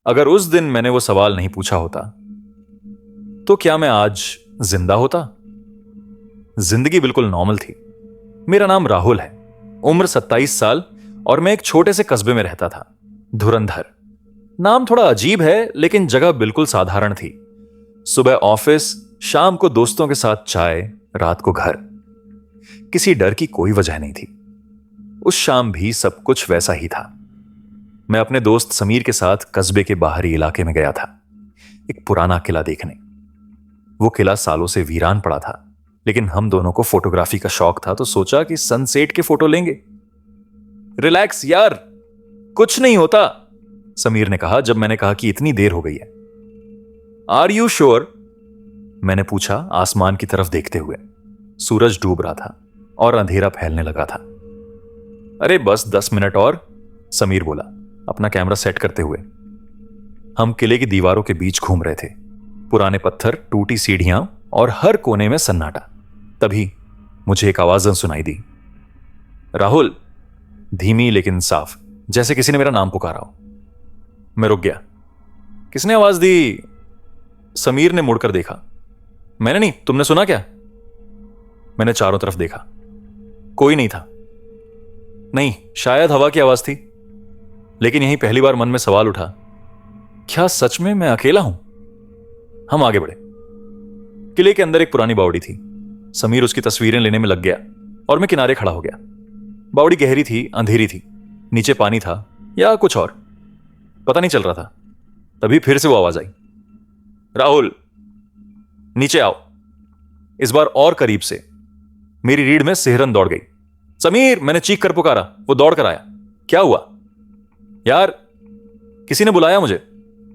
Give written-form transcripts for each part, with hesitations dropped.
अगर उस दिन मैंने वो सवाल नहीं पूछा होता तो क्या मैं आज जिंदा होता? जिंदगी बिल्कुल नॉर्मल थी। मेरा नाम राहुल है, उम्र 27 साल और मैं एक छोटे से कस्बे में रहता था, धुरंधर। नाम थोड़ा अजीब है लेकिन जगह बिल्कुल साधारण थी। सुबह ऑफिस, शाम को दोस्तों के साथ चाय, रात को घर। किसी डर की कोई वजह नहीं थी। उस शाम भी सब कुछ वैसा ही था। मैं अपने दोस्त समीर के साथ कस्बे के बाहरी इलाके में गया था, एक पुराना किला देखने। वो किला सालों से वीरान पड़ा था, लेकिन हम दोनों को फोटोग्राफी का शौक था तो सोचा कि सनसेट के फोटो लेंगे। रिलैक्स यार, कुछ नहीं होता, समीर ने कहा जब मैंने कहा कि इतनी देर हो गई है। Are you sure? मैंने पूछा आसमान की तरफ देखते हुए। सूरज डूब रहा था और अंधेरा फैलने लगा था। अरे बस 10 मिनट और, समीर बोला अपना कैमरा सेट करते हुए। हम किले की दीवारों के बीच घूम रहे थे। पुराने पत्थर, टूटी सीढ़ियां और हर कोने में सन्नाटा। तभी मुझे एक आवाज सुनाई दी, राहुल, धीमी लेकिन साफ, जैसे किसी ने मेरा नाम पुकारा हो। मैं रुक गया। किसने आवाज दी? समीर ने मुड़कर देखा। मैंने नहीं, तुमने सुना क्या? मैंने चारों तरफ देखा, कोई नहीं था। नहीं, शायद हवा की आवाज थी। लेकिन यही पहली बार मन में सवाल उठा, क्या सच में मैं अकेला हूं? हम आगे बढ़े। किले के अंदर एक पुरानी बावड़ी थी। समीर उसकी तस्वीरें लेने में लग गया और मैं किनारे खड़ा हो गया। बावड़ी गहरी थी, अंधेरी थी, नीचे पानी था या कुछ और, पता नहीं चल रहा था। तभी फिर से वो आवाज आई, राहुल, नीचे आओ। इस बार और करीब से। मेरी रीढ़ में सिहरन दौड़ गई। समीर, मैंने चीख कर पुकारा। वो दौड़ कर आया। क्या हुआ? यार, किसी ने बुलाया मुझे।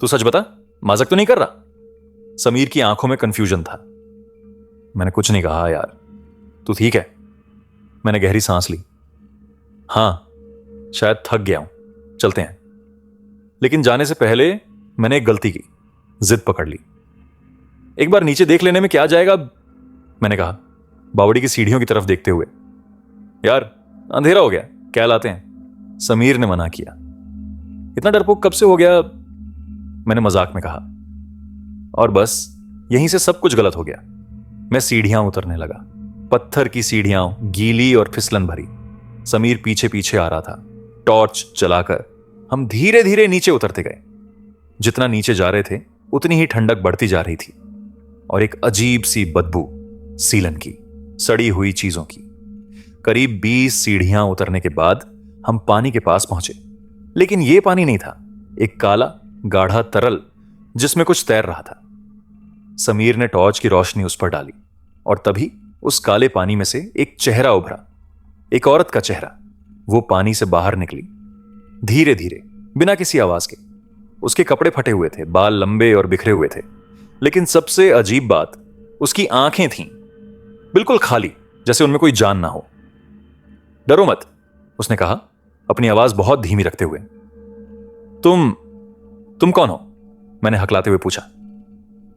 तू सच बता, मजाक तो नहीं कर रहा? समीर की आंखों में कंफ्यूजन था। मैंने कुछ नहीं कहा। यार, तू ठीक है? मैंने गहरी सांस ली। हां, शायद थक गया हूं, चलते हैं। लेकिन जाने से पहले मैंने एक गलती की, जिद पकड़ ली। एक बार नीचे देख लेने में क्या जाएगा, मैंने कहा, बावड़ी की सीढ़ियों की तरफ देखते हुए। यार, अंधेरा हो गया, क्या लाते हैं? समीर ने मना किया। इतना डरपोक कब से हो गया, मैंने मजाक में कहा। और बस यहीं से सब कुछ गलत हो गया। मैं सीढ़ियां उतरने लगा, पत्थर की सीढ़ियां, गीली और फिसलन भरी। समीर पीछे पीछे आ रहा था, टॉर्च जलाकर। हम धीरे धीरे नीचे उतरते गए। जितना नीचे जा रहे थे उतनी ही ठंडक बढ़ती जा रही थी और एक अजीब सी बदबू, सीलन की, सड़ी हुई चीजों की। करीब 20 सीढ़ियां उतरने के बाद हम पानी के पास पहुंचे। लेकिन यह पानी नहीं था, एक काला गाढ़ा तरल जिसमें कुछ तैर रहा था। समीर ने टॉर्च की रोशनी उस पर डाली और तभी उस काले पानी में से एक चेहरा उभरा, एक औरत का चेहरा। वो पानी से बाहर निकली, धीरे धीरे, बिना किसी आवाज के। उसके कपड़े फटे हुए थे, बाल लंबे और बिखरे हुए थे। लेकिन सबसे अजीब बात, उसकी आंखें थीं, बिल्कुल खाली, जैसे उनमें कोई जान ना हो। डरो मत, उसने कहा, अपनी आवाज बहुत धीमी रखते हुए। तुम कौन हो? मैंने हकलाते हुए पूछा।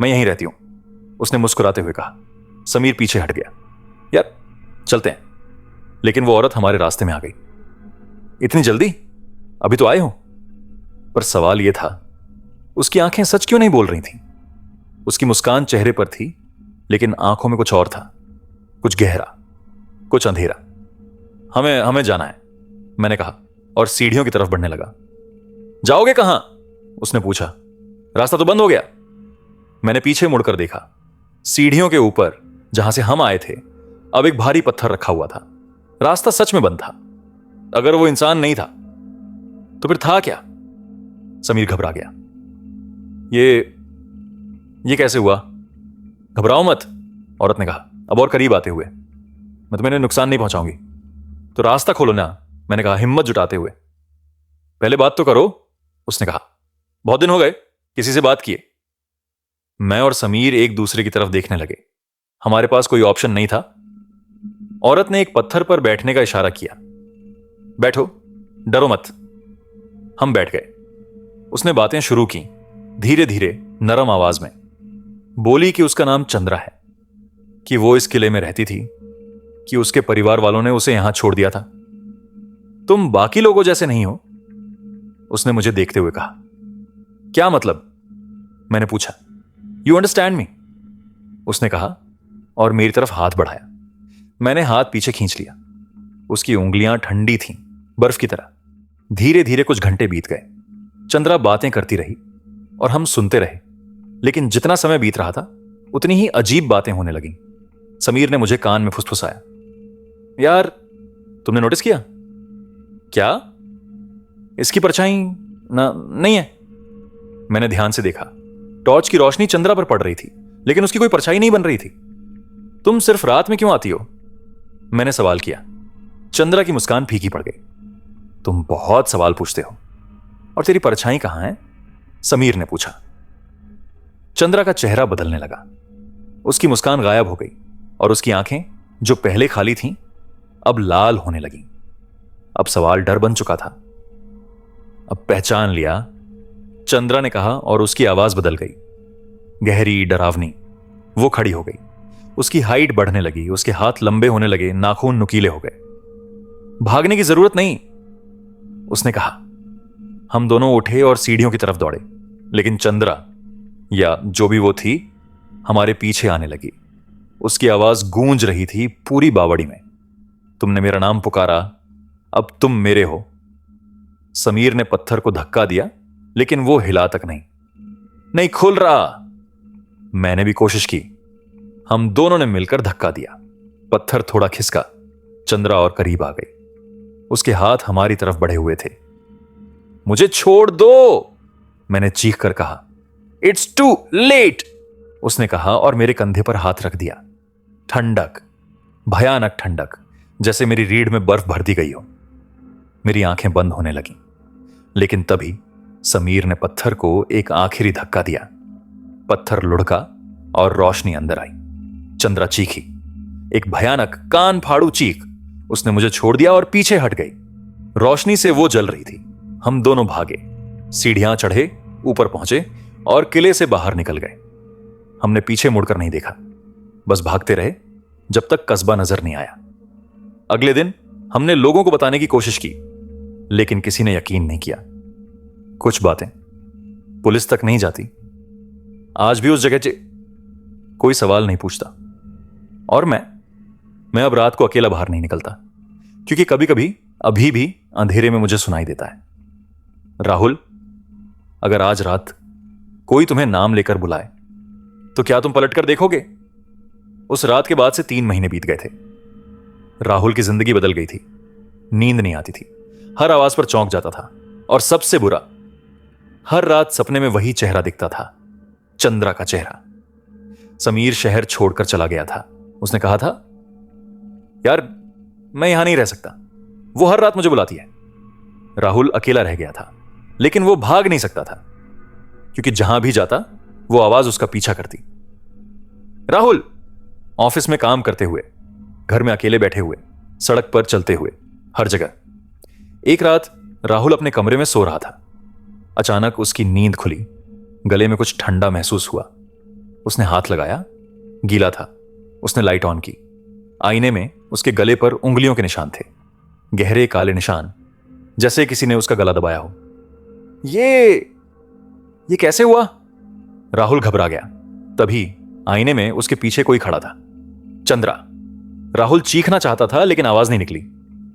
मैं यहीं रहती हूं, उसने मुस्कुराते हुए कहा। समीर पीछे हट गया। यार, चलते हैं। लेकिन वो औरत हमारे रास्ते में आ गई। इतनी जल्दी? अभी तो आए हो? पर सवाल यह था, उसकी आंखें सच क्यों नहीं बोल रही थीं? उसकी मुस्कान चेहरे पर थी, लेकिन आंखों में कुछ और था, कुछ गहरा, कुछ अंधेरा। हमें जाना है, मैंने कहा और सीढ़ियों की तरफ बढ़ने लगा। जाओगे कहां? उसने पूछा। रास्ता तो बंद हो गया। मैंने पीछे मुड़कर देखा। सीढ़ियों के ऊपर, जहां से हम आए थे, अब एक भारी पत्थर रखा हुआ था। रास्ता सच में बंद था। अगर वो इंसान नहीं था तो फिर था क्या? समीर घबरा गया। ये कैसे हुआ? घबराओ मत, औरत ने कहा, अब और करीब आते हुए। मैं तुम्हें नुकसान नहीं पहुंचाऊंगी। तो रास्ता खोलो ना, मैंने कहा हिम्मत जुटाते हुए। पहले बात तो करो, उसने कहा। बहुत दिन हो गए किसी से बात किए। मैं और समीर एक दूसरे की तरफ देखने लगे। हमारे पास कोई ऑप्शन नहीं था। औरत ने एक पत्थर पर बैठने का इशारा किया। बैठो, डरो मत। हम बैठ गए। उसने बातें शुरू की, धीरे धीरे, नरम आवाज में। बोली कि उसका नाम चंद्रा है, कि वो इस किले में रहती थी, कि उसके परिवार वालों ने उसे यहां छोड़ दिया था। तुम बाकी लोगों जैसे नहीं हो, उसने मुझे देखते हुए कहा। क्या मतलब? मैंने पूछा। You understand me? उसने कहा और मेरी तरफ हाथ बढ़ाया। मैंने हाथ पीछे खींच लिया। उसकी उंगलियां ठंडी थीं, बर्फ की तरह। धीरे धीरे कुछ घंटे बीत गए। चंद्रा बातें करती रही और हम सुनते रहे, लेकिन जितना समय बीत रहा था उतनी ही अजीब बातें होने लगीं। समीर ने मुझे कान में फुसफुसाया, यार तुमने नोटिस किया? क्या? इसकी परछाई नहीं है। मैंने ध्यान से देखा। टॉर्च की रोशनी चंद्रा पर पड़ रही थी, लेकिन उसकी कोई परछाई नहीं बन रही थी। तुम सिर्फ रात में क्यों आती हो? मैंने सवाल किया। चंद्रा की मुस्कान फीकी पड़ गई। तुम बहुत सवाल पूछते हो। और तेरी परछाई कहां है? समीर ने पूछा। चंद्रा का चेहरा बदलने लगा। उसकी मुस्कान गायब हो गई और उसकी आंखें जो पहले खाली थीं अब लाल होने लगीं। अब सवाल डर बन चुका था। अब पहचान लिया, चंद्रा ने कहा और उसकी आवाज बदल गई, गहरी, डरावनी। वो खड़ी हो गई। उसकी हाइट बढ़ने लगी, उसके हाथ लंबे होने लगे, नाखून नुकीले हो गए। भागने की जरूरत नहीं, उसने कहा। हम दोनों उठे और सीढ़ियों की तरफ दौड़े, लेकिन चंद्रा या जो भी वो थी हमारे पीछे आने लगी। उसकी आवाज गूंज रही थी पूरी बावड़ी में, तुमने मेरा नाम पुकारा, अब तुम मेरे हो। समीर ने पत्थर को धक्का दिया, लेकिन वो हिला तक नहीं खुल रहा। मैंने भी कोशिश की। हम दोनों ने मिलकर धक्का दिया। पत्थर थोड़ा खिसका। चंद्रा और करीब आ गई। उसके हाथ हमारी तरफ बढ़े हुए थे। मुझे छोड़ दो, मैंने चीख कर कहा। इट्स टू लेट, उसने कहा और मेरे कंधे पर हाथ रख दिया। ठंडक, भयानक ठंडक, जैसे मेरी रीढ़ में बर्फ भर दी गई हो। मेरी आंखें बंद होने लगीं, लेकिन तभी समीर ने पत्थर को एक आखिरी धक्का दिया। पत्थर लुढ़का और रोशनी अंदर आई। चंद्रा चीखी, एक भयानक कान फाड़ू चीख। उसने मुझे छोड़ दिया और पीछे हट गई। रोशनी से वो जल रही थी। हम दोनों भागे, सीढ़ियां चढ़े, ऊपर पहुंचे और किले से बाहर निकल गए। हमने पीछे मुड़कर नहीं देखा, बस भागते रहे जब तक कस्बा नजर नहीं आया। अगले दिन हमने लोगों को बताने की कोशिश की, लेकिन किसी ने यकीन नहीं किया। कुछ बातें पुलिस तक नहीं जाती। आज भी उस जगह कोई सवाल नहीं पूछता। और मैं अब रात को अकेला बाहर नहीं निकलता, क्योंकि कभी कभी अभी भी अंधेरे में मुझे सुनाई देता है। राहुल, अगर आज रात कोई तुम्हें नाम लेकर बुलाए तो क्या तुम पलट कर देखोगे? उस रात के बाद से 3 महीने बीत गए थे। राहुल की जिंदगी बदल गई थी। नींद नहीं आती थी, हर आवाज पर चौंक जाता था, और सबसे बुरा, हर रात सपने में वही चेहरा दिखता था, चंद्रा का चेहरा। समीर शहर छोड़कर चला गया था। उसने कहा था, यार मैं यहां नहीं रह सकता, वो हर रात मुझे बुलाती है। राहुल अकेला रह गया था, लेकिन वो भाग नहीं सकता था, क्योंकि जहां भी जाता वो आवाज उसका पीछा करती। राहुल, ऑफिस में काम करते हुए, घर में अकेले बैठे हुए, सड़क पर चलते हुए, हर जगह। एक रात राहुल अपने कमरे में सो रहा था। अचानक उसकी नींद खुली। गले में कुछ ठंडा महसूस हुआ। उसने हाथ लगाया, गीला था। उसने लाइट ऑन की। आईने में उसके गले पर उंगलियों के निशान थे, गहरे काले निशान, जैसे किसी ने उसका गला दबाया हो। ये कैसे हुआ? राहुल घबरा गया। तभी आईने में उसके पीछे कोई खड़ा था, चंद्रा। राहुल चीखना चाहता था, लेकिन आवाज नहीं निकली।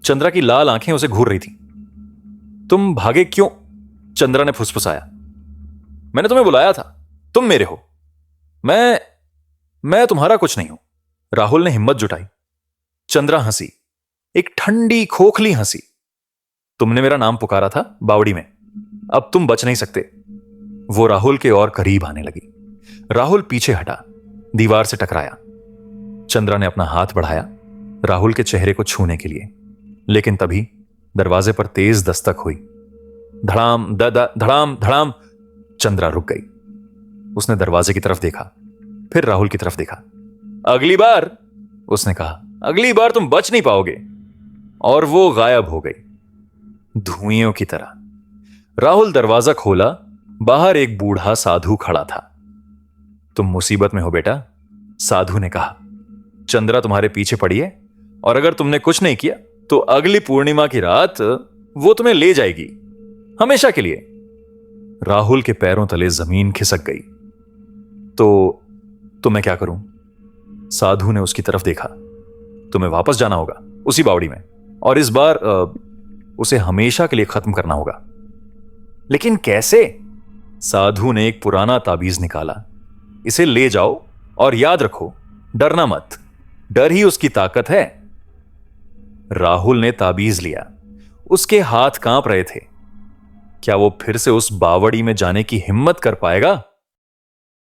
चंद्रा की लाल आंखें उसे घूर रही थीं। तुम भागे क्यों? चंद्रा ने फुसफुसाया। मैंने तुम्हें बुलाया था, तुम मेरे हो। मैं तुम्हारा कुछ नहीं हूं। राहुल ने हिम्मत जुटाई। चंद्रा हंसी, एक ठंडी खोखली हंसी। तुमने मेरा नाम पुकारा था बावड़ी में, अब तुम बच नहीं सकते। वो राहुल के और करीब आने लगी। राहुल पीछे हटा, दीवार से टकराया। चंद्रा ने अपना हाथ बढ़ाया राहुल के चेहरे को छूने के लिए, लेकिन तभी दरवाजे पर तेज दस्तक हुई। धड़ाम धड़ाम धड़ाम। चंद्रा रुक गई। उसने दरवाजे की तरफ देखा, फिर राहुल की तरफ देखा। अगली बार, उसने कहा, अगली बार तुम बच नहीं पाओगे। और वो गायब हो गई, धुएं की तरह। राहुल दरवाजा खोला। बाहर एक बूढ़ा साधु खड़ा था। तुम मुसीबत में हो बेटा, साधु ने कहा। चंद्रा तुम्हारे पीछे पड़ी है, और अगर तुमने कुछ नहीं किया तो अगली पूर्णिमा की रात वो तुम्हें ले जाएगी, हमेशा के लिए। राहुल के पैरों तले जमीन खिसक गई। तो मैं क्या करूं? साधु ने उसकी तरफ देखा। तुम्हें वापस जाना होगा उसी बावड़ी में, और इस बार उसे हमेशा के लिए खत्म करना होगा। लेकिन कैसे? साधु ने एक पुराना ताबीज निकाला। इसे ले जाओ और याद रखो, डरना मत, डर ही उसकी ताकत है। राहुल ने ताबीज लिया। उसके हाथ कांप रहे थे। क्या वो फिर से उस बावड़ी में जाने की हिम्मत कर पाएगा?